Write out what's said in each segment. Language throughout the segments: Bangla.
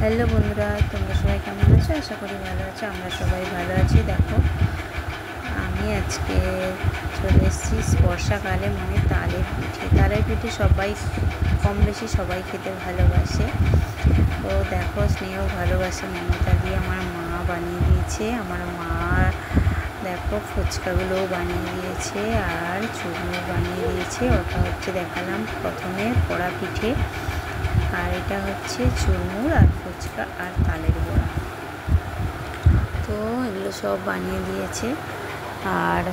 হ্যালো বন্ধুরা, তোমরা সবাই কেমন আছো? আশা করি ভালো আছো। আমরা সবাই ভালো আছি। দেখো, আমি আজকে চলে এসেছি বর্ষাকালে, মানে তালের পিঠে সবাই কম বেশি সবাই খেতে ভালোবাসে। তো দেখো, স্নেহ ভালোবাসে মমতা দিয়ে আমার মা বানিয়ে দিয়েছে। আমার মা দেখো ফুচকাগুলোও বানিয়ে দিয়েছে আর চুরমুর বানিয়ে দিয়েছে। ওটা হচ্ছে দেখালাম প্রথমে পোড়া পিঠে, আর এটা হচ্ছে চুরমুর আর ফুচকা আর তালের বড়া। তো এগুলো সব বানিয়ে দিয়েছে, আর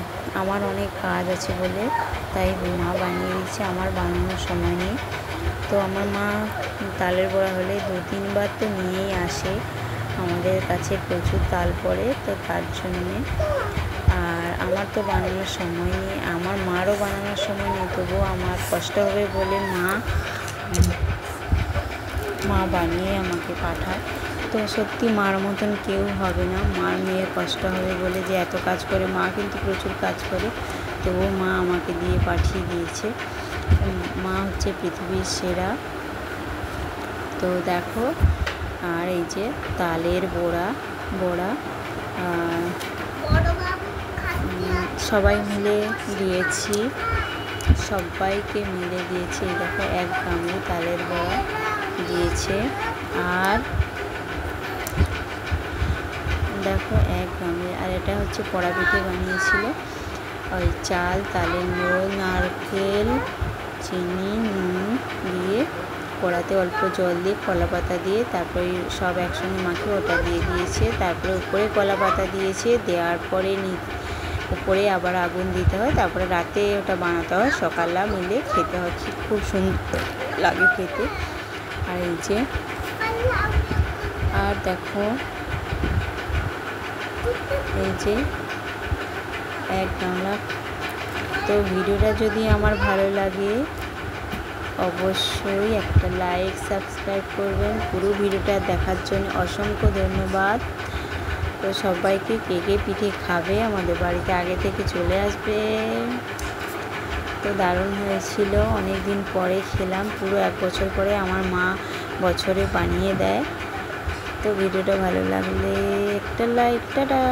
আমার অনেক কাজ আছে বলে তাই মা বানিয়ে দিয়েছে, আমার বানানোর সময় নেই। তো আমার মা তালের বড়া হলে 2-3 বার তো নিয়েই আসে, আমাদের কাছে প্রচুর তাল পড়ে, তো তার জন্যে। আর আমার তো বানানোর সময় নেই, আমার মারও বানানোর সময় নেই, তবুও আমার কষ্ট হবে বলে মা বানিয়ে আমাকে পাঠায়। তো সত্যি মার মতন কেউ হবে না, মার মেয়ের কষ্ট হবে বলে যে এত কাজ করে। মা কিন্তু প্রচুর কাজ করে, তবুও মা আমাকে দিয়ে পাঠিয়ে দিয়েছে। মা হচ্ছে পৃথিবীর সেরা। তো দেখো, আর এই যে তালের বড়া সবাই মিলে দিয়েছি, সবাইকে মিলে দিয়েছি। দেখো, 1 গামলি তালের বড়া দিয়েছে। আর দেখো 1 গামলি, আর এটা হচ্ছে পোড়া পিঠে বানিয়েছিল। ওই চাল, তালের গুঁড়ো, নারকেল, চিনি, নুন দিয়ে কড়াতে অল্প জল দিয়ে কলা পাতা দিয়ে তারপরে সব একসঙ্গে মাখিয়ে ওটা দিয়ে দিয়েছে। তারপরে উপরে কলা পাতা দিয়েছে, দেওয়ার পরে উপরে আবার আগুন দিতে হয়। তারপরে রাতে ওটা বানাতে হয়, সকালবেলা মিলে খেতে হয়। খুব সুন্দর লাগে খেতে। আর এই যে, আর দেখো এই যে 1 গামলা। তো ভিডিওটা যদি আমার ভালো লাগে অবশ্যই একটা লাইক, সাবস্ক্রাইব করবেন। পুরো ভিডিওটা দেখার জন্য অসংখ্য ধন্যবাদ। তো সবাইকে কে পিঠে খাবে আমাদের বাড়িতে আগে থেকে চলে আসবে। তো দারুণ হয়েছিল, অনেক দিন পরে খেলাম, পুরো 1 বছর পরে আমার মা বছরে বানিয়ে দেয়। তো ভিডিওটা ভালো লাগলে একটা লাইক, টাটা।